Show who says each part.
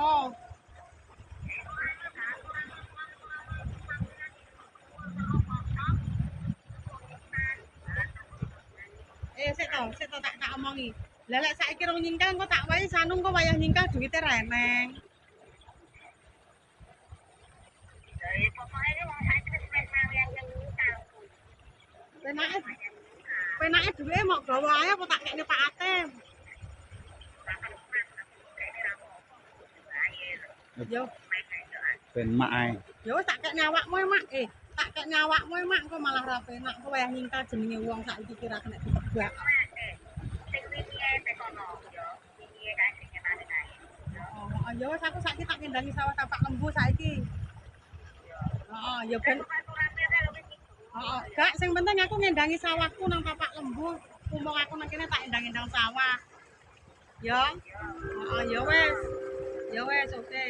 Speaker 1: Oh. Sik to tak omongi. Lah lek saiki rong nyingkal engko tak wae sanung kok wayah nyingkal duwite ra eneng. Penake penake duwe mok gawa ae apa tak kekne Pak Atem. Yo,
Speaker 2: Ben mak ae.
Speaker 1: yo wis tak kekne awakmu Mak. Tak kekne awakmu Mak engko malah ra penak kok wayah nyingkal jenenge wong saiki kira kena ditebak. Oh, ya wis aku saiki tak ngendangi sawah tapak lembu saiki. Heeh, ya ben. Heeh, gak sing penting aku ngendangi sawahku nang tapak lembu. Mumpung aku nang kene tak endang-endang sawah. Ya. Heeh, ya wis. Ya wis, oke.